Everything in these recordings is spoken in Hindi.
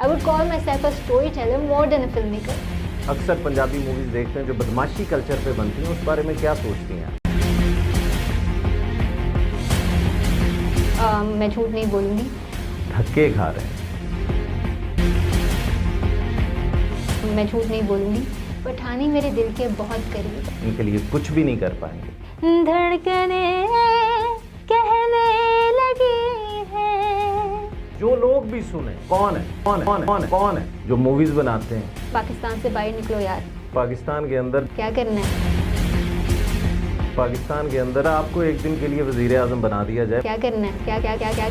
I would call myself a storyteller more than a filmmaker. अक्सर पंजाबी मूवीज देखते हैं जो बदमाशी कल्चर पे बनती हैं, उस बारे में क्या सोचती हैं आप? मैं झूठ नहीं बोलूँगी। धक्के खा रहे हैं। मैं झूठ नहीं बोलूँगी। पठानी मेरे दिल के बहुत करीब है। इनके लिए कुछ भी नहीं कर पाएंगे। धड़कने कहने लगी है। जो लोग भी सुने कौन है जो मूवीज बनाते हैं। पाकिस्तान से बाहर निकलो यार। पाकिस्तान के अंदर क्या करना है? पाकिस्तान के अंदर आपको एक दिन के लिए वजीर आजम बना दिया जाए। क्या करना है? क्या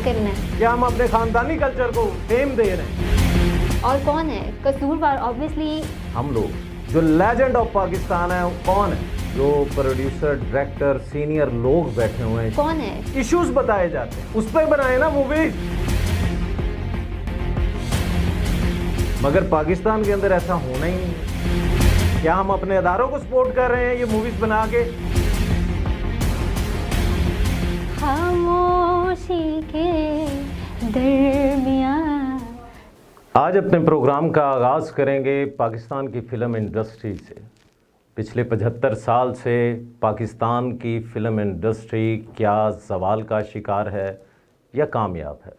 करना है? क्या हम अपने खानदानी कल्चर को फेम दे रहे हैं? और कौन है कसूरवार? ऑब्वियसली हम लोग। जो लेजेंड ऑफ पाकिस्तान है कौन है? जो प्रोड्यूसर, डायरेक्टर, सीनियर लोग बैठे हुए हैं। कौन है? इश्यूज बताए जाते हैं, उस पर बनाए ना मूवीज। मगर पाकिस्तान के अंदर ऐसा होना ही नहीं। क्या हम अपने अदारों को सपोर्ट कर रहे हैं ये मूवीज बना के? खामोशी के दरमियां। आज अपने प्रोग्राम का आगाज़ करेंगे पाकिस्तान की फ़िल्म इंडस्ट्री से। पिछले 75 साल से पाकिस्तान की फ़िल्म इंडस्ट्री क्या ज़वाल का शिकार है या कामयाब है?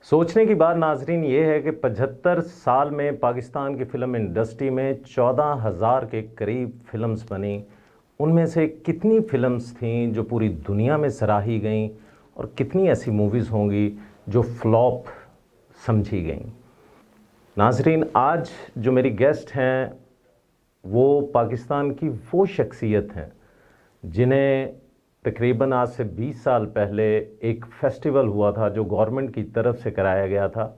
सोचने की बात नाजरीन ये है कि 75 साल में पाकिस्तान की फ़िल्म इंडस्ट्री में 14,000 के करीब फ़िल्म्स बनी। उनमें से कितनी फ़िल्म्स थीं जो पूरी दुनिया में सराही गईं और कितनी ऐसी मूवीज़ होंगी जो फ्लॉप समझी गईं। नाजरीन, आज जो मेरी गेस्ट हैं वो पाकिस्तान की वो शख्सियत हैं जिन्हें तकरीबन आज से 20 साल पहले एक फेस्टिवल हुआ था जो गवर्नमेंट की तरफ से कराया गया था,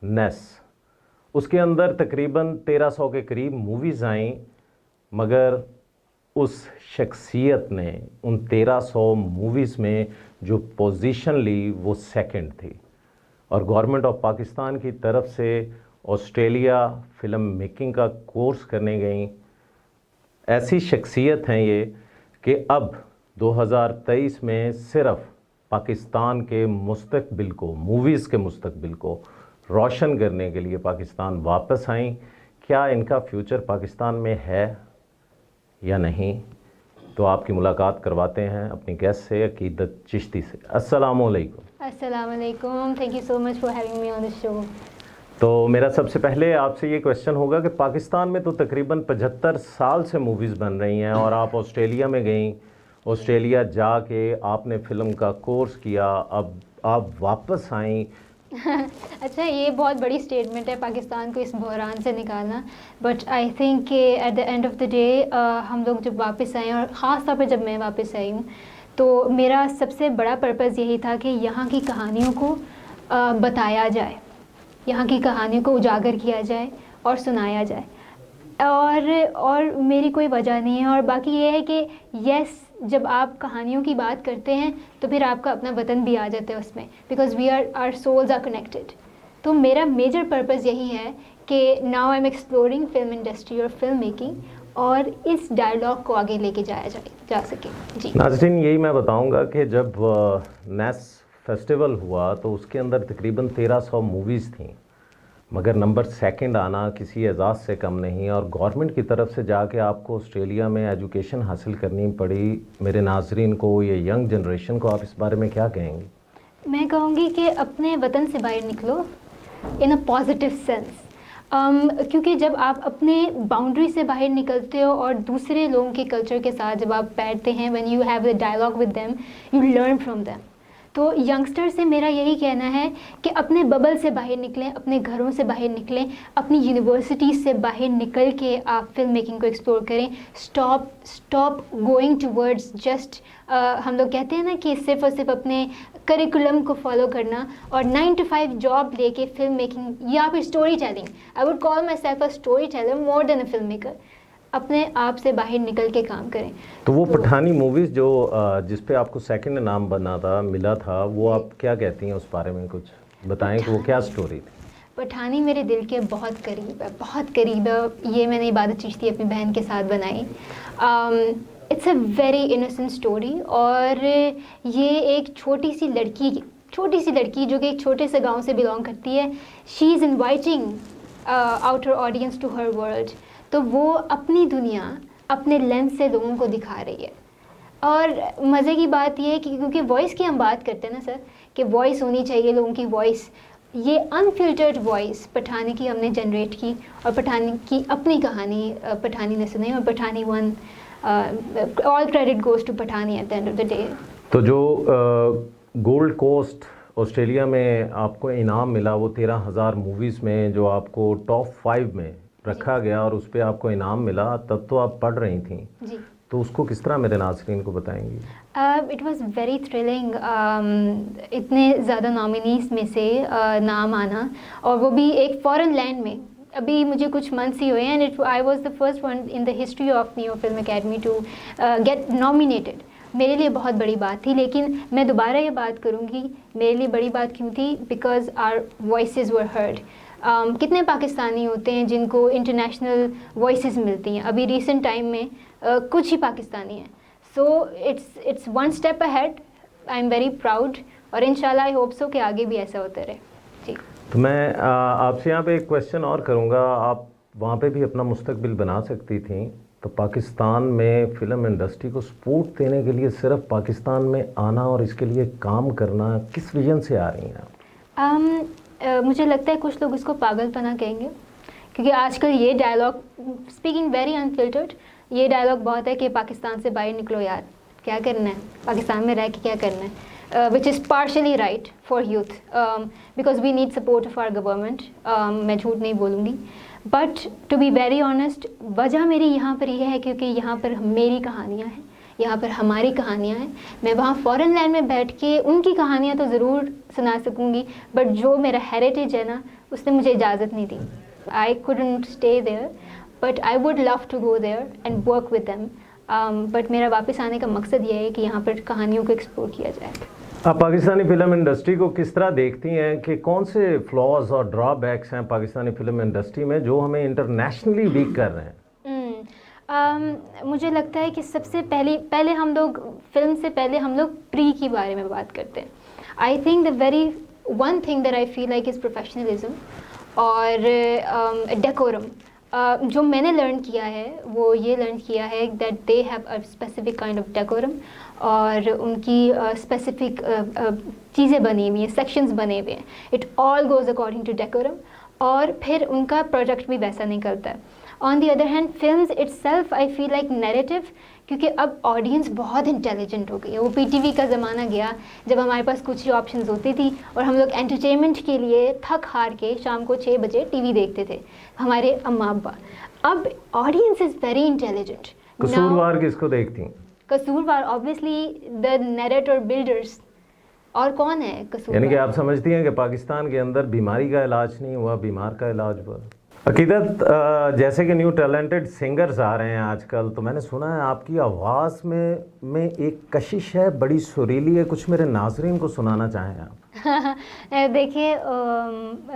नेस। उसके अंदर तकरीबन 1300 के करीब मूवीज़ आईं, मगर उस शख्सियत ने उन 1300 मूवीज़ में जो पोजीशन ली वो सेकंड थी। और गवर्नमेंट ऑफ पाकिस्तान की तरफ से ऑस्ट्रेलिया फ़िल्म मेकिंग का कोर्स करने गई। ऐसी शख्सियत हैं ये कि अब 2023 में सिर्फ पाकिस्तान के मुस्तकबिल को, मूवीज़ के मुस्तकबिल को रोशन करने के लिए पाकिस्तान वापस आईं। क्या इनका फ्यूचर पाकिस्तान में है या नहीं? तो आपकी मुलाकात करवाते हैं अपनी गेस्ट से, अकीदत चिश्ती से। अस्सलामुअलैकुम। अस्सलामुअलैकुम। Thank you so much for having me on this show. तो मेरा सबसे पहले आपसे ये क्वेश्चन होगा कि पाकिस्तान में तो तकरीबन 75 साल से मूवीज़ बन रही हैं और आप ऑस्ट्रेलिया में गई, ऑस्ट्रेलिया जाके आपने फ़िल्म का कोर्स किया, अब आप वापस आई। अच्छा, ये बहुत बड़ी स्टेटमेंट है पाकिस्तान को इस बहरान से निकालना, बट आई थिंक कि eight the end of the day हम लोग जब वापस आए, और ख़ास तौर पे जब मैं वापस आई हूँ, तो मेरा सबसे बड़ा पर्पज़ यही था कि यहाँ की कहानियों को बताया जाए, यहाँ की कहानियों को उजागर किया जाए और सुनाया जाए। और मेरी कोई वजह नहीं है। और बाकी ये है कि यस, जब आप कहानियों की बात करते हैं तो फिर आपका अपना वतन भी आ जाता है उसमें, because our souls are connected. तो मेरा मेजर पर्पज़ यही है कि now I am exploring film industry और फिल्म मेकिंग, और इस डायलॉग को आगे लेके जा सके। जी नाज़रीन, यही मैं बताऊंगा कि जब नेस फेस्टिवल हुआ तो उसके अंदर तकरीबन 1300 मूवीज़ थीं, मगर नंबर सेकंड आना किसी एजाज़ से कम नहीं। और गवर्नमेंट की तरफ से जाके आपको ऑस्ट्रेलिया में एजुकेशन हासिल करनी पड़ी। मेरे नाजरीन को, ये यंग जनरेशन को आप इस बारे में क्या कहेंगी? मैं कहूँगी कि अपने वतन से बाहर निकलो इन अ पॉजिटिव सेंस, क्योंकि जब आप अपने बाउंड्री से बाहर निकलते हो और दूसरे लोगों के कल्चर के साथ जब आप बैठते हैं, when you have the dialogue with them, you learn from them. तो यंगस्टर से मेरा यही कहना है कि अपने बबल से बाहर निकलें, अपने घरों से बाहर निकलें, अपनी यूनिवर्सिटीज़ से बाहर निकल के आप फिल्म मेकिंग को एक्सप्लोर करें। स्टॉप गोइंग टूवर्ड्स जस्ट, हम लोग कहते हैं ना कि सिर्फ और सिर्फ अपने करिकुलम को फॉलो करना और 9 to 5 जॉब लेके फिल्म मेकिंग या फिर story telling. I would call my self a story teller more than a film maker. अपने आप से बाहर निकल के काम करें। तो वो पठानी मूवीज़ जो जिस पे आपको सेकंड नाम मिला था, वो आप क्या कहती हैं उस बारे में कुछ बताएं कि वो क्या स्टोरी थी? पठानी मेरे दिल के बहुत करीब है, बहुत करीब है। ये मैंने इबादत चिश्ती अपनी बहन के साथ बनाई। It's a very innocent story, और ये एक छोटी सी छोटी सी लड़की जो कि एक छोटे से गांव से बिलोंग करती है, she is inviting outer audience to her world. तो वो अपनी दुनिया अपने लेंस से लोगों को दिखा रही है। और मज़े की बात ये है कि क्योंकि वॉइस की हम बात करते हैं ना सर, कि वॉइस होनी चाहिए लोगों की वॉइस, ये अनफिल्टर्ड वॉइस पठानी की हमने जनरेट की, और पठानी की अपनी कहानी पठानी ने सुनाई, और Pathani won, all credit goes to Pathani at the end of the day. तो जो गोल्ड कोस्ट ऑस्ट्रेलिया में आपको इनाम मिला, वो 13,000 मूवीज़ में जो आपको टॉप 5 में रखा गया और उस पर आपको इनाम मिला, तब तो आप पढ़ रही थी जी। तो उसको किस तरह मेरे नाज़रीन को बताएंगी? इट वॉज़ वेरी थ्रिलिंग, इतने ज़्यादा नॉमिनीज़ में से नाम आना, और वो भी एक फॉरेन लैंड में। अभी मुझे कुछ मंथ्स ही हुए हैं, and I was the first one in the history of Neo Film Academy to get nominated. मेरे लिए बहुत बड़ी बात थी, लेकिन मैं दोबारा ये बात करूँगी, मेरे लिए बड़ी बात क्यों थी? Because our voices were heard. कितने पाकिस्तानी होते हैं जिनको इंटरनेशनल वॉइसेस मिलती हैं? अभी रिसेंट टाइम में कुछ ही पाकिस्तानी हैं। So it's one step ahead. I am very proud, और इंशाल्लाह आई होप सो कि आगे भी ऐसा होता रहे। जी। तो मैं आपसे यहाँ पे एक क्वेश्चन और करूँगा। आप वहाँ पे भी अपना मुस्तकबिल बना सकती थी, तो पाकिस्तान में फ़िल्म इंडस्ट्री को सपोर्ट देने के लिए सिर्फ पाकिस्तान में आना और इसके लिए काम करना, किस विजन से आ रही हैं आप? मुझे लगता है कुछ लोग इसको पागलपना कहेंगे, क्योंकि आजकल ये डायलॉग, स्पीकिंग वेरी अनफिल्टर्ड, ये डायलॉग बहुत है कि पाकिस्तान से बाहर निकलो यार, क्या करना है पाकिस्तान में रह के, क्या करना है, which is partially right for youth, because we need support of our government. मैं झूठ नहीं बोलूँगी, but to be very honest, वजह मेरी यहाँ पर यह है क्योंकि यहाँ पर मेरी कहानियाँ हैं, यहाँ पर हमारी कहानियाँ हैं। मैं वहाँ फॉरेन लैंड में बैठ के उनकी कहानियाँ तो ज़रूर सुना सकूँगी, बट जो मेरा हेरिटेज है ना, उसने मुझे इजाज़त नहीं दी। I couldn't stay there, but I would love to go there and work with them. But मेरा वापस आने का मकसद ये है कि यहाँ पर कहानियों को एक्सप्लोर किया जाए। आप पाकिस्तानी फ़िल्म इंडस्ट्री को किस तरह देखती हैं कि कौन से फ्लॉज और ड्रॉबैक्स हैं पाकिस्तानी फ़िल्म इंडस्ट्री में जो हमें इंटरनेशनली वीक कर रहे हैं? मुझे लगता है कि सबसे पहले हम लोग फिल्म से पहले हम लोग प्री के बारे में बात करते हैं। I think the very one thing that I feel like is professionalism और डेकोरम। जो मैंने लर्न किया है वो ये लर्न किया है that they have a specific kind of decorum, और उनकी स्पेसिफिक चीज़ें बनी हुई हैं, सेक्शंस बने हुए हैं। It all goes according to decorum, और फिर उनका प्रोडक्ट भी वैसा निकलता है। On the other hand films itself I feel like narrative, क्योंकि अब ऑडियंस बहुत इंटेलिजेंट हो गई है। वो पीटीवी का ज़माना गया जब हमारे पास कुछ ही ऑप्शंस होती थी और हम लोग एंटरटेनमेंट के लिए थक हार के शाम को 6 बजे टीवी देखते थे, हमारे अम्मा अब्बा। अब ऑडियंस इज़ वेरी इंटेलिजेंट। कसूरवार किसको देखती? कसूरवार ऑब्वियसली द नैरेटर बिल्डर्स। और कौन है कसूरवार? यानी कि आप समझती हैं कि पाकिस्तान के अंदर बीमारी का इलाज नहीं हुआ, बीमार का इलाज हुआ। अकीदत, जैसे कि न्यू टैलेंटेड सिंगर्स आ रहे हैं आजकल, तो मैंने सुना है आपकी आवाज़ में एक कशिश है, बड़ी सुरीली है, कुछ मेरे नाज़रीन को सुनाना चाहें आप? देखिए,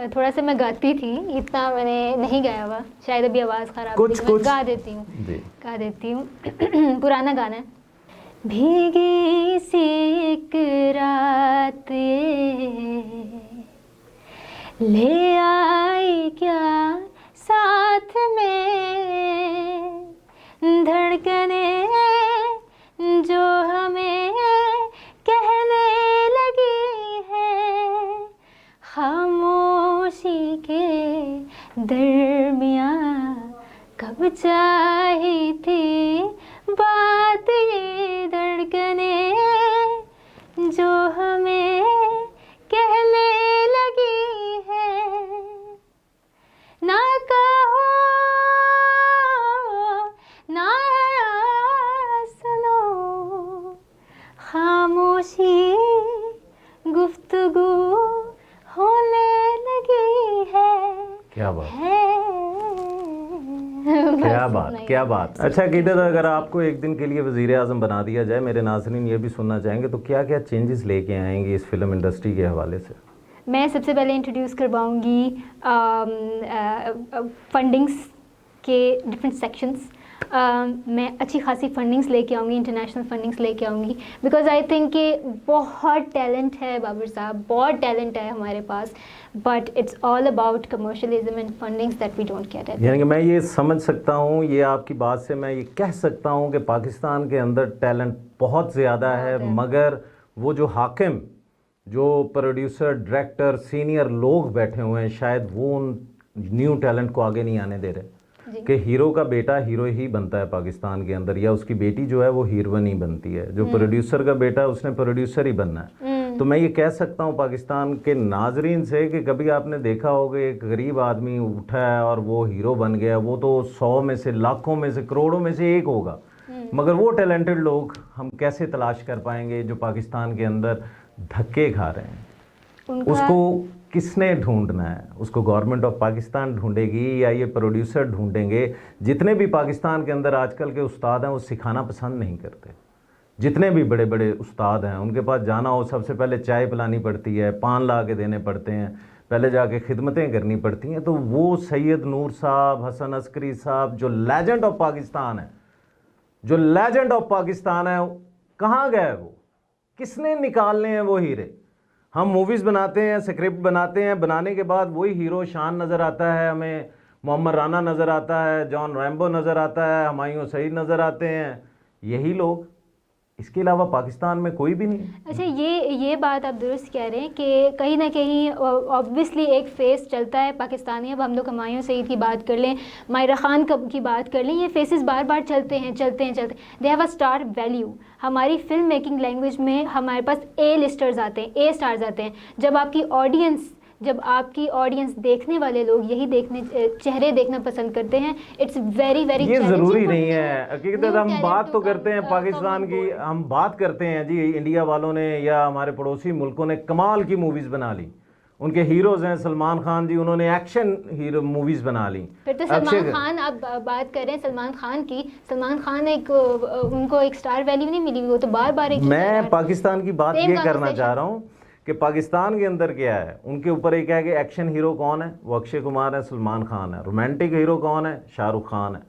थोड़ा सा मैं गाती थी, इतना मैंने नहीं गाया हुआ, शायद अभी आवाज़ ख़राब कुछ गा देती हूँ पुराना गाना है। भीगी सी एक रात ले आई क्या साथ में, धड़कने जो हमें कहने लगी है, खामोशी के दरमियाँ कब चाही थी बात ये, धड़कने जो हमें कहने लगी है, ना कहो ना सुनो, खामोशी गुफ्तगू होने लगी है। क्या बात है, क्या बात। अच्छा अकीदत, अगर आपको एक दिन के लिए वज़ीर आज़म बना दिया जाए, मेरे नाज़रीन ये भी सुनना चाहेंगे, तो क्या क्या चेंजेस लेके आएंगे इस फिल्म इंडस्ट्री के हवाले से? मैं सबसे पहले इंट्रोड्यूस करवाऊंगी फंडिंग्स के डिफरेंट सेक्शंस। मैं अच्छी खासी फंडिंग्स लेके आऊँगी, इंटरनेशनल फंडिंग्स लेके आऊँगी, बिकॉज आई थिंक कि बहुत टैलेंट है बाबर साहब, बहुत टैलेंट है हमारे पास, but it's all about commercialism and fundings that we don't get it. यानी कि मैं ये समझ सकता हूँ, ये आपकी बात से मैं ये कह सकता हूँ कि पाकिस्तान के अंदर टैलेंट बहुत ज़्यादा है, मगर वो जो हाकिम, जो प्रोड्यूसर, डायरेक्टर, सीनियर लोग बैठे हुए हैं, शायद वो उन न्यू टैलेंट को आगे नहीं आने दे रहे कि हीरो का बेटा हीरो ही बनता है पाकिस्तान के अंदर, या उसकी बेटी जो है वो हीरोइन ही बनती है, जो प्रोड्यूसर का बेटा है उसने प्रोड्यूसर ही बनना है। तो मैं ये कह सकता हूँ पाकिस्तान के नाजरीन से कि कभी आपने देखा होगा एक गरीब आदमी उठा है और वो हीरो बन गया, वो तो 100 में से, लाखों में से, करोड़ों में से एक होगा, मगर वो टैलेंटेड लोग हम कैसे तलाश कर पाएंगे जो पाकिस्तान के अंदर धक्के खा रहे हैं? उसको किसने ढूंढना है? उसको गवर्नमेंट ऑफ पाकिस्तान ढूंढेगी या ये प्रोड्यूसर ढूंढेंगे? जितने भी पाकिस्तान के अंदर आजकल के उस्ताद हैं वो सिखाना पसंद नहीं करते। जितने भी बड़े बड़े उस्ताद हैं उनके पास जाना हो, सबसे पहले चाय पिलानी पड़ती है, पान ला के देने पड़ते हैं, पहले जाके खिदमतें करनी पड़ती हैं। तो वो सैयद नूर साहब, हसन अस्करी साहब, जो लेजेंड ऑफ पाकिस्तान है, जो लेजेंड ऑफ पाकिस्तान है, कहाँ गए वो? किसने निकालने हैं वो हीरे? हम मूवीज़ बनाते हैं, स्क्रिप्ट बनाते हैं, बनाने के बाद वही हीरो शान नज़र आता है हमें, मोहम्मद राना नज़र आता है, जॉन रैम्बो नज़र आता है, हुमायूं सईद नज़र आते हैं, यही लोग, इसके अलावा पाकिस्तान में कोई भी नहीं। अच्छा, ये बात आप दुरुस्त कह रहे हैं कि कहीं ना कहीं ऑब्वियसली एक फेस चलता है पाकिस्तानी। अब हम लोग हुमायूं सईद की बात कर लें, मायरा खान की बात कर लें, ये फेसेस बार बार चलते हैं। They have a star value. हमारी फिल्म मेकिंग लैंग्वेज में हमारे पास ए लिस्टर्स आते हैं, ए स्टार्स आते हैं। जब आपकी ऑडियंस देखने वाले लोग यही चेहरे देखना पसंद करते हैं, इट्स वेरी वेरी ये ज़रूरी नहीं है। हकीकत हम बात तो करते हैं पाकिस्तान की, हम बात करते हैं जी, इंडिया वालों ने या हमारे पड़ोसी मुल्कों ने कमाल की मूवीज़ बना ली, उनके हीरोज़ हैं सलमान खान जी, उन्होंने एक्शन हीरो मूवीज़ बना ली। फिर तो सलमान खान, आप बात कर रहे हैं सलमान खान की, सलमान खान उनको एक स्टार वैल्यू नहीं मिली, वो तो बार बार मैं पाकिस्तान की बात ये करना चाह रहा हूँ कि पाकिस्तान के अंदर क्या है, उनके ऊपर एक है कि एक्शन हीरो कौन है, वो अक्षय कुमार है, सलमान खान है। रोमांटिक हीरो कौन है? शाहरुख खान है।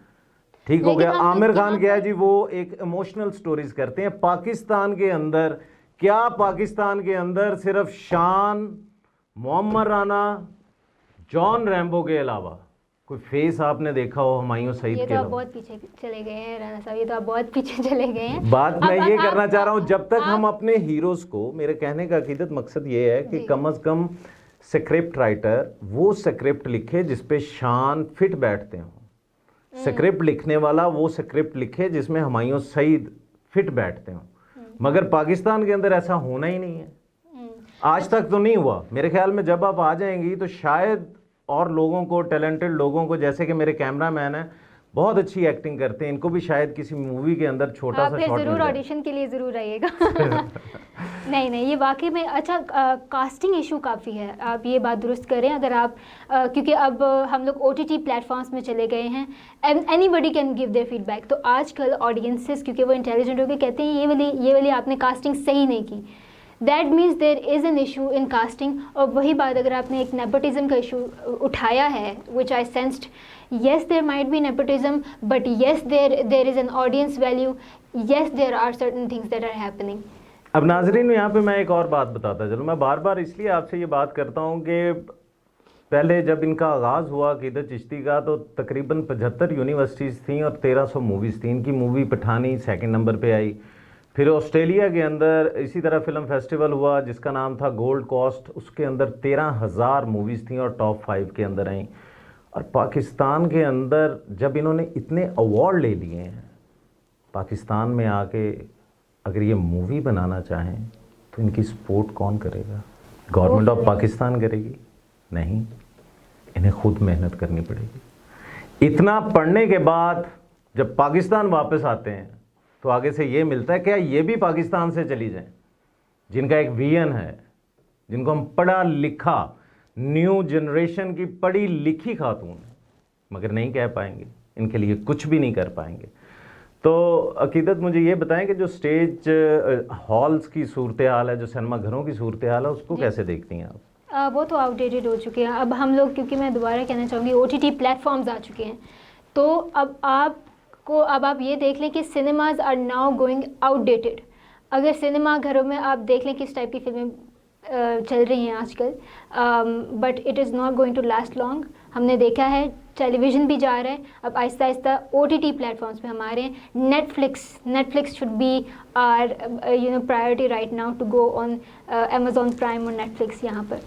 ठीक हो गया। आमिर खान क्या है जी, वो एक इमोशनल स्टोरीज करते हैं। पाकिस्तान के अंदर क्या, पाकिस्तान के अंदर सिर्फ शान, मोहम्मद राना, जॉन रैम्बो के अलावा कोई फेस आपने देखा हो हुमायूं सईद के? ये तो आप बहुत पीछे चले गए हैं राना साहब, ये तो आप बहुत पीछे चले गए हैं। बात मैं ये करना चाह रहा हूँ, जब तक हम अपने हीरोज को, मेरे कहने का अकीदत मकसद ये है कि कम से कम स्क्रिप्ट राइटर वो स्क्रिप्ट लिखे जिसपे शान फिट बैठते हों। स्क्रिप्ट लिखने वाला वो स्क्रिप्ट लिखे जिसमें हुमायूं सईद फिट बैठते हों। मगर पाकिस्तान के अंदर ऐसा होना ही नहीं है, आज तक तो नहीं हुआ। मेरे ख्याल में जब आप आ जाएंगी तो शायद और लोगों को, टैलेंटेड लोगों को, जैसे कि मेरे कैमरामैन हैं, बहुत अच्छी एक्टिंग करते हैं, इनको भी शायद किसी मूवी के अंदर छोटा सा शॉट जरूर ऑडिशन के लिए ज़रूर आइएगा। नहीं, ये वाकई में अच्छा कास्टिंग इशू काफ़ी है, आप ये बात दुरुस्त करें। अगर आप क्योंकि अब हम लोग OTT प्लेटफॉर्म्स में चले गए हैं, anybody can give their feedback. तो आजकल ऑडियंसेस, क्योंकि वो इंटेलिजेंट होकर कहते हैं ये वाली आपने कास्टिंग सही नहीं की, that means there is an issue in casting. और वही बात अगर आपने एक नेपोटिज्म का इशू उठाया है, विच आई sensed, yes there might be nepotism, but yes there is an audience value, yes there are certain things that are happening. अब नाजरीन, यहाँ पे मैं एक और बात बताता चलूँ। मैं बार बार इसलिए आपसे ये बात करता हूँ कि पहले जब इनका आगाज़ हुआ अकीदत चिश्ती का, तो तकरीबन 75 यूनिवर्सिटीज़ थी और 1300 मूवीज़ थी। इनकी मूवी पठानी 2nd नंबर पे आई। फिर ऑस्ट्रेलिया के अंदर इसी तरह फ़िल्म फेस्टिवल हुआ जिसका नाम था गोल्ड कोस्ट, उसके अंदर 13,000 मूवीज़ थी और टॉप 5 के अंदर आई। और पाकिस्तान के अंदर जब इन्होंने इतने अवार्ड ले लिए हैं, पाकिस्तान में आके अगर ये मूवी बनाना चाहें तो इनकी सपोर्ट कौन करेगा? गवर्नमेंट ऑफ पाकिस्तान करेगी? नहीं, इन्हें खुद मेहनत करनी पड़ेगी। इतना पढ़ने के बाद जब पाकिस्तान वापस आते हैं तो आगे से ये मिलता है क्या ये भी पाकिस्तान से चली जाएं, जिनका एक विजन है, जिनको हम पढ़ा लिखा, न्यू जनरेशन की पढ़ी लिखी खातून, मगर नहीं कह पाएंगे, इनके लिए कुछ भी नहीं कर पाएंगे। तो अकीदत मुझे ये बताएं कि जो स्टेज हॉल्स की सूरत हाल है, जो सिनेमा घरों की सूरत हाल है, उसको कैसे देखती हैं आप? वो तो आउटडेटेड हो चुके हैं। अब हम लोग, क्योंकि मैं दोबारा कहना चाहूँगी, OTT प्लेटफॉर्म्स आ चुके हैं, तो अब आप को अब आप ये देख लें कि cinemas are now going outdated. अगर सिनेमा घरों में आप देख लें किस टाइप की फिल्में चल रही हैं आजकल, but it is not going to last long. हमने देखा है टेलीविज़न भी जा रहा है, अब आहिस्ता आहिस्ता OTT प्लेटफॉर्म्स पे हमारे Netflix should be our priority right now to go on Amazon Prime और नेटफ्लिक्स यहाँ पर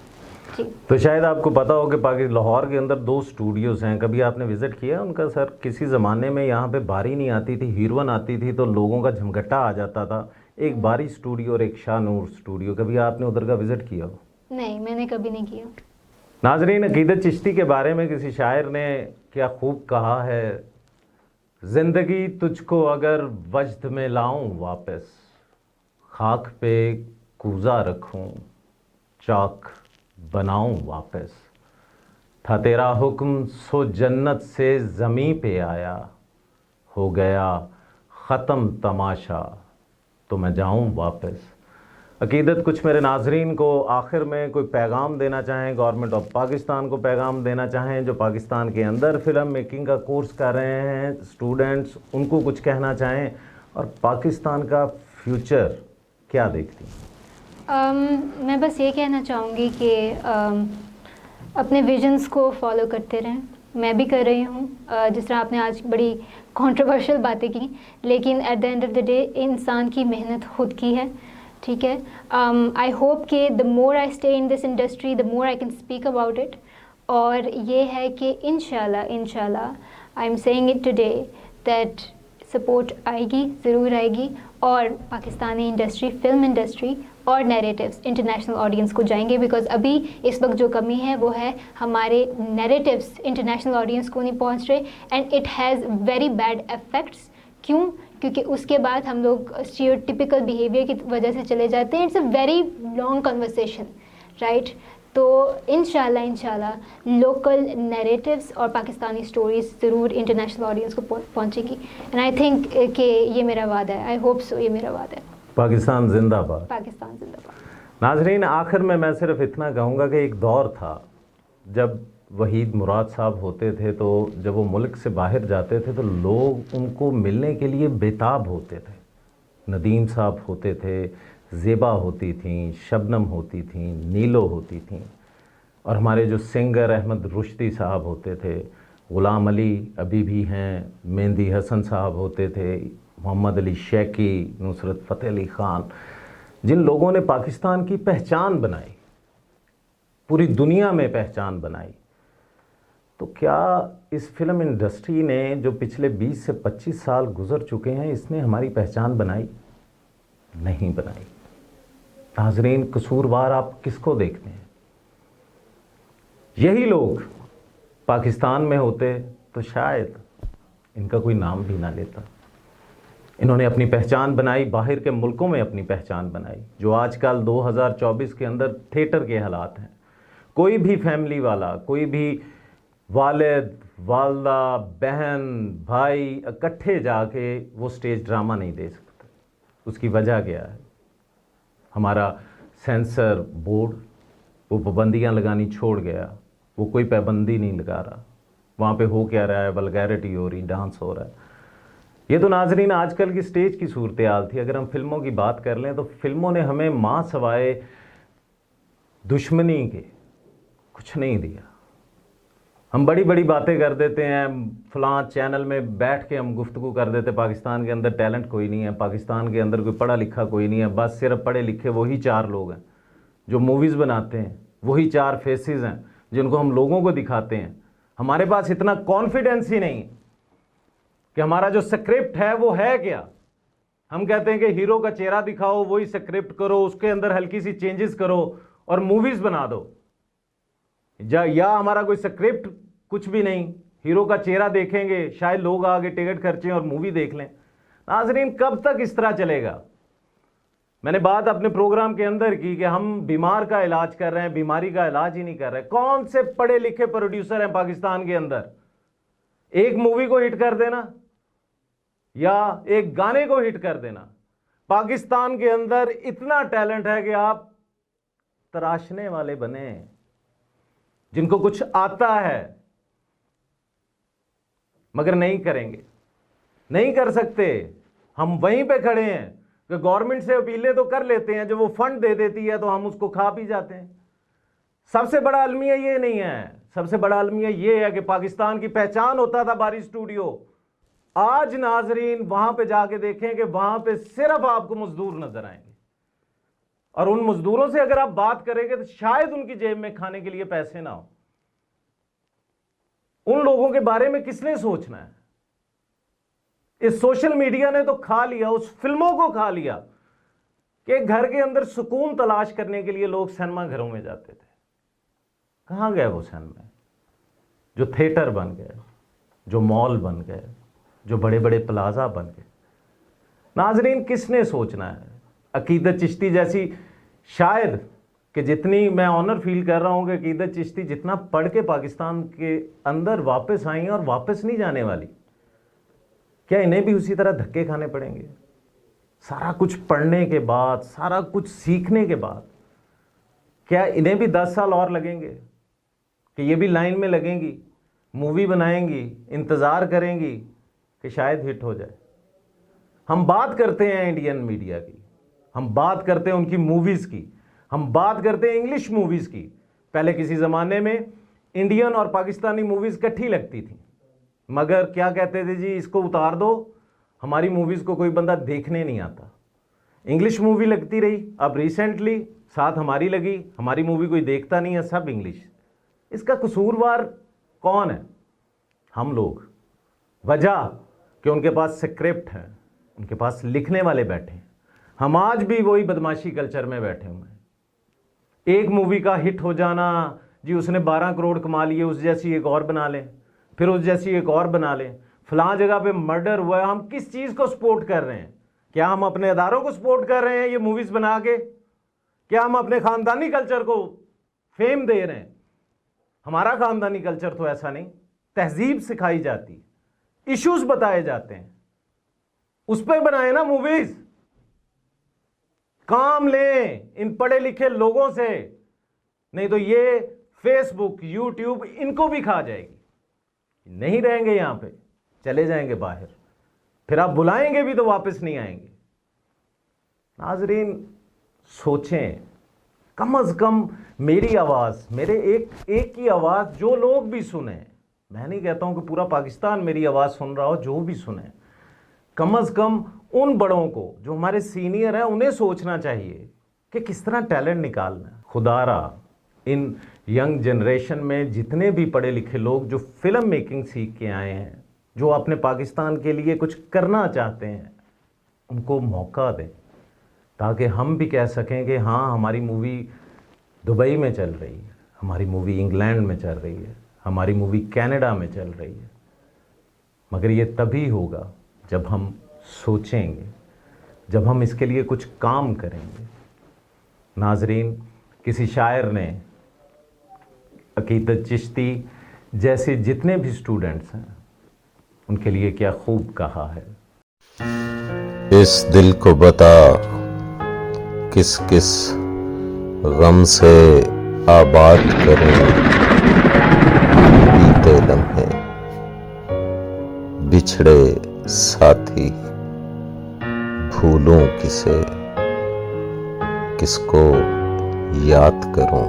जी। तो शायद आपको पता हो कि लाहौर के अंदर 2 स्टूडियोज़ हैं, कभी आपने विज़िट किया उनका? सर, किसी ज़माने में यहाँ पे बारी नहीं आती थी, हीरोइन आती थी तो लोगों का झमघटा आ जाता था। एक बारी स्टूडियो और एक शाहनूर स्टूडियो, कभी आपने उधर का विज़िट किया हो? नहीं, मैंने कभी नहीं किया। नाजरीन, अकीदत चिश्ती के बारे में किसी शायर ने क्या खूब कहा है, ज़िंदगी तुझको अगर वजद में लाऊं वापस, खाक पे कूज़ा रखूं, चाक बनाऊं वापस, था तेरा हुक्म सो जन्नत से ज़मी पे आया, हो गया ख़त्म तमाशा तो मैं जाऊं वापस। अकीदत, कुछ मेरे नाजरीन को आखिर में कोई पैगाम देना चाहें, गवर्नमेंट ऑफ पाकिस्तान को पैगाम देना चाहें, जो पाकिस्तान के अंदर फ़िल्म मेकिंग का कोर्स कर रहे हैं स्टूडेंट्स, उनको कुछ कहना चाहें, और पाकिस्तान का फ्यूचर क्या देखती हैं? मैं बस ये कहना चाहूँगी कि अपने विजन्स को फॉलो करते रहें। मैं भी कर रही हूँ, जिस तरह आपने आज बड़ी कंट्रोवर्शियल बातें की, लेकिन eight the end of the day इंसान की मेहनत खुद की है, ठीक है। आई होप कि the more I stay in this industry the more I can speak about it. और ये है कि इंशाल्लाह I am saying it today that support आएगी, ज़रूर आएगी, और पाकिस्तानी इंडस्ट्री, फिल्म इंडस्ट्री और नैरेटिव्स इंटरनेशनल ऑडियंस को जाएंगे। बिकॉज अभी इस वक्त जो कमी है वो है हमारे नैरेटिव्स इंटरनेशनल ऑडियंस को नहीं पहुंच रहे, and it has very bad effects. क्यों? क्योंकि उसके बाद हम लोग स्टीरियोटिपिकल बिहेवियर की वजह से चले जाते हैं। It's a very long conversation, right? तो इंशाल्लाह लोकल नैरेटिव्स और पाकिस्तानी स्टोरीज़ ज़रूर इंटरनेशनल ऑडियंस को पहुंचेगी, एंड आई थिंक कि ये मेरा वादा है, आई होप सो, ये मेरा वादा है। पाकिस्तान जिंदाबाद। पाकिस्तान जिंदाबाद। नाजरीन, आखिर में मैं सिर्फ इतना कहूँगा कि एक दौर था जब वहीद मुराद साहब होते थे, तो जब वो मुल्क से बाहर जाते थे तो लोग उनको मिलने के लिए बेताब होते थे। नदीम साहब होते थे, ज़ेबा होती थी, शबनम होती थी, नीलो होती थी, और हमारे जो सिंगर अहमद रुश्दी साहब होते थे, ग़ुलाम अली अभी भी हैं, मेहंदी हसन साहब होते थे, मोहम्मद अली शेखी, नुसरत फ़तेह अली ख़ान, जिन लोगों ने पाकिस्तान की पहचान बनाई, पूरी दुनिया में पहचान बनाई। तो क्या इस फिल्म इंडस्ट्री ने जो पिछले 20 से 25 साल गुजर चुके हैं, इसने हमारी पहचान बनाई? नहीं बनाई। नाज़रीन, कसूरवार आप किसको देखते हैं? यही लोग पाकिस्तान में होते तो शायद इनका कोई नाम भी ना लेता। इन्होंने अपनी पहचान बनाई, बाहर के मुल्कों में अपनी पहचान बनाई, जो आजकल 2024 के अंदर थिएटर के हालात हैं। कोई भी फैमिली वाला, कोई भी वालिद, वालदा, बहन, भाई इकट्ठे जाके वो स्टेज ड्रामा नहीं दे सकते। उसकी वजह क्या है? हमारा सेंसर बोर्ड वो पाबंदियाँ लगानी छोड़ गया, वो कोई पाबंदी नहीं लगा रहा। वहाँ पे हो क्या रहा है? वल्गैरिटी हो रही, डांस हो रहा है। ये तो नाजरीन आजकल की स्टेज की सूरत हाल थी। अगर हम फिल्मों की बात कर लें तो फिल्मों ने हमें माँ सवाए दुश्मनी के कुछ नहीं दिया। हम बड़ी बड़ी बातें कर देते हैं, फलां चैनल में बैठ के हम गुफ्तगू कर देते, पाकिस्तान के अंदर टैलेंट कोई नहीं है, पाकिस्तान के अंदर कोई पढ़ा लिखा कोई नहीं है, बस सिर्फ पढ़े लिखे वही 4 लोग हैं जो मूवीज़ बनाते हैं, वही 4 फेसेस हैं जिनको हम लोगों को दिखाते हैं। हमारे पास इतना कॉन्फिडेंस ही नहीं कि हमारा जो स्क्रिप्ट है वो है क्या। हम कहते हैं कि हीरो का चेहरा दिखाओ, वही स्क्रिप्ट करो, उसके अंदर हल्की सी चेंजेस करो और मूवीज़ बना दो। या हमारा कोई स्क्रिप्ट कुछ भी नहीं, हीरो का चेहरा देखेंगे, शायद लोग आगे टिकट खर्चें और मूवी देख लें। नाजरीन, कब तक इस तरह चलेगा? मैंने बात अपने प्रोग्राम के अंदर की कि हम बीमार का इलाज कर रहे हैं, बीमारी का इलाज ही नहीं कर रहे। कौन से पढ़े लिखे प्रोड्यूसर हैं पाकिस्तान के अंदर? एक मूवी को हिट कर देना या एक गाने को हिट कर देना। पाकिस्तान के अंदर इतना टैलेंट है कि आप तराशने वाले बने, जिनको कुछ आता है मगर नहीं करेंगे। नहीं कर सकते। हम वहीं पे खड़े हैं कि गवर्नमेंट से अपीलें तो कर लेते हैं, जब वो फंड दे देती है तो हम उसको खा पी जाते हैं। सबसे बड़ा अलमिया ये नहीं है, सबसे बड़ा अलमिया ये है कि पाकिस्तान की पहचान होता था बारी स्टूडियो। आज नाजरीन वहां पे जाके देखें कि वहां पे सिर्फ आपको मजदूर नजर आएंगे, और उन मजदूरों से अगर आप बात करेंगे तो शायद उनकी जेब में खाने के लिए पैसे ना हो। उन लोगों के बारे में किसने सोचना है? इस सोशल मीडिया ने तो खा लिया, उस फिल्मों को खा लिया कि घर के अंदर सुकून तलाश करने के लिए लोग सिनेमा घरों में जाते थे। कहां गए वो सिनेमा जो थिएटर बन गए, जो मॉल बन गए, जो बड़े बड़े प्लाजा बन गए? नाजरीन, किसने सोचना है? अकीदत चिश्ती जैसी शायर कि जितनी मैं ऑनर फील कर रहा हूं कि अकीदत चिश्ती जितना पढ़ के पाकिस्तान के अंदर वापस आई हैं और वापस नहीं जाने वाली, क्या इन्हें भी उसी तरह धक्के खाने पड़ेंगे? सारा कुछ पढ़ने के बाद, सारा कुछ सीखने के बाद, क्या इन्हें भी 10 साल और लगेंगे कि ये भी लाइन में लगेंगी, मूवी बनाएंगी, इंतज़ार करेंगी कि शायद हिट हो जाए? हम बात करते हैं इंडियन मीडिया की, हम बात करते हैं उनकी मूवीज़ की, हम बात करते हैं इंग्लिश मूवीज़ की। पहले किसी ज़माने में इंडियन और पाकिस्तानी मूवीज़ इकट्ठी लगती थी, मगर क्या कहते थे जी, इसको उतार दो, हमारी मूवीज़ को कोई बंदा देखने नहीं आता। इंग्लिश मूवी लगती रही, अब रिसेंटली साथ हमारी लगी, हमारी मूवी कोई देखता नहीं है, सब इंग्लिश। इसका कसूरवार कौन है? हम लोग। वजह कि उनके पास स्क्रिप्ट है, उनके पास लिखने वाले बैठे हैं। हम आज भी वही बदमाशी कल्चर में बैठे हुए हैं। एक मूवी का हिट हो जाना, जी उसने 12 करोड़ कमा लिए, उस जैसी एक और बना लें, फिर उस जैसी एक और बना लें। फलां जगह पे मर्डर हुआ है, हम किस चीज़ को सपोर्ट कर रहे हैं? क्या हम अपने अदारों को सपोर्ट कर रहे हैं ये मूवीज़ बना के? क्या हम अपने ख़ानदानी कल्चर को फेम दे रहे हैं? हमारा ख़ानदानी कल्चर तो ऐसा नहीं। तहजीब सिखाई जाती, इश्यूज़ बताए जाते हैं, उस पर बनाए ना मूवीज़। काम लें इन पढ़े लिखे लोगों से, नहीं तो ये फेसबुक, यूट्यूब इनको भी खा जाएगी। नहीं रहेंगे यहां पे, चले जाएंगे बाहर, फिर आप बुलाएंगे भी तो वापस नहीं आएंगे। नाजरीन, सोचें, कम अज कम मेरी आवाज़, मेरे एक की आवाज़ जो लोग भी सुने, मैं नहीं कहता हूं कि पूरा पाकिस्तान मेरी आवाज़ सुन रहा हो, जो भी सुने, कम अज़ कम उन बड़ों को जो हमारे सीनियर हैं उन्हें सोचना चाहिए कि किस तरह टैलेंट निकालना है। खुदारा इन यंग जनरेशन में जितने भी पढ़े लिखे लोग जो फिल्म मेकिंग सीख के आए हैं, जो अपने पाकिस्तान के लिए कुछ करना चाहते हैं, उनको मौका दें ताकि हम भी कह सकें कि हाँ, हमारी मूवी दुबई में चल रही है, हमारी मूवी इंग्लैंड में चल रही है, हमारी मूवी कनाडा में चल रही है। मगर ये तभी होगा जब हम सोचेंगे, जब हम इसके लिए कुछ काम करेंगे। नाजरीन, किसी शायर ने अकीदत चिश्ती जैसे जितने भी स्टूडेंट्स हैं उनके लिए क्या खूब कहा है। इस दिल को बता किस किस गम से आबाद करूं बीते लम्हे, बिछड़े साथी भूलूं किसे, किसको याद करूं।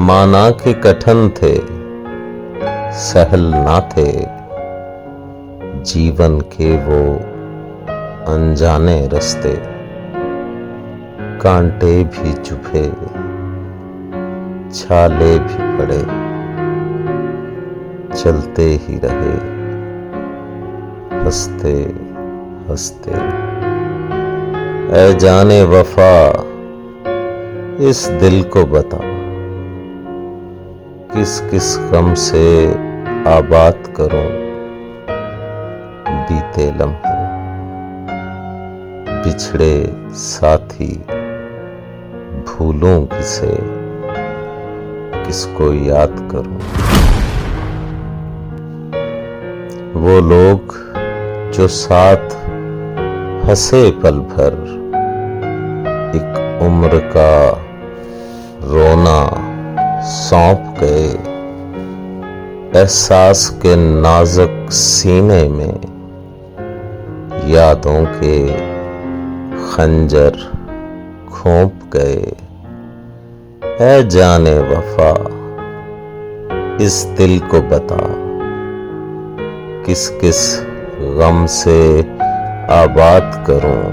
माना के कठिन थे, सहल ना थे, जीवन के वो अनजाने रास्ते, कांटे भी चुभे, छाले भी पड़े, चलते ही रहे हंसते हंसते। ऐ जाने वफा, इस दिल को बता किस किस गम से आबाद करूं बीते लम्हे, बिछड़े साथी भूलूं किसे, किसको याद करूं। वो लोग जो साथ हंसे पल भर, एक उम्र का रोना सौंप गए, एहसास के नाजुक सीने में यादों के खंजर घोंप गए। ऐ जाने वफा इस दिल को बता, किस किस गम से आबाद करूं।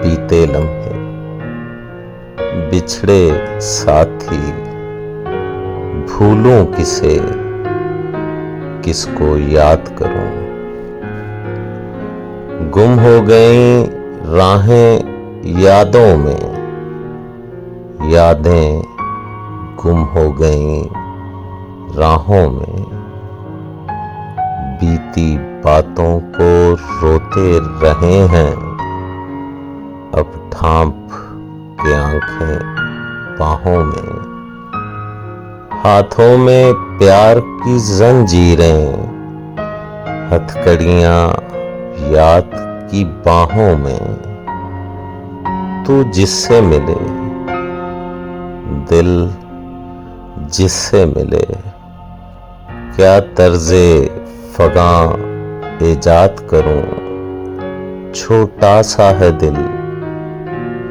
बीते लम्हे बिछड़े साथी, भूलूं किसे किसको याद करूं। गुम हो गई राहें यादों में, यादें गुम हो गई राहों में। बीती बातों को रोते रहे हैं, अब ढांप के आंखें बाहों में। हाथों में प्यार की जंजीरें, हथकड़ियां याद की बाहों में। तू जिससे मिले दिल जिससे मिले, क्या तर्जे फगा इजाद करूं। छोटा सा है दिल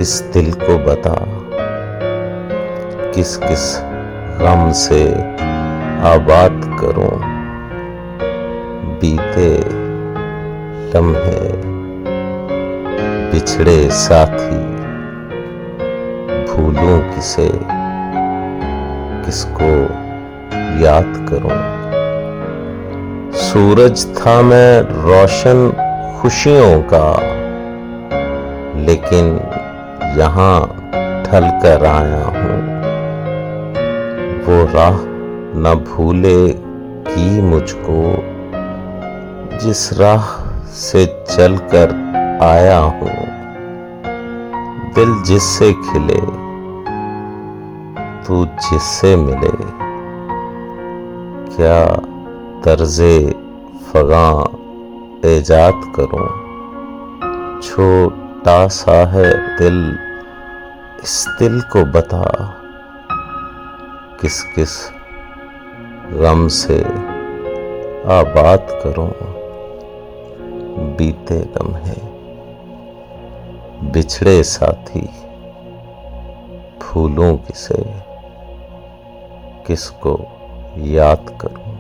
इस दिल को बता, किस किस गम से आबाद करूं। बीते लम्हे बिछड़े साथी, भूलूं किसे किसको याद करूं। सूरज था मैं रोशन खुशियों का, लेकिन यहाँ ढल कर आया हूँ। वो राह न भूलेगी मुझको, जिस राह से चल कर आया हूँ। दिल जिससे खिले तू जिससे मिले, क्या तर्जे फगा इजाद करूं। छोटा सा है दिल इस दिल को बता, किस किस गम से आबाद करूं। बीते लम्हे बिछड़े साथी, भूलूं किसे किसको याद करूं।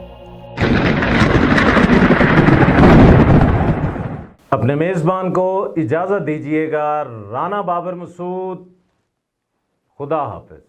अपने मेज़बान को इजाज़त दीजिएगा। राना बाबर मसूद, खुदा हाफिज।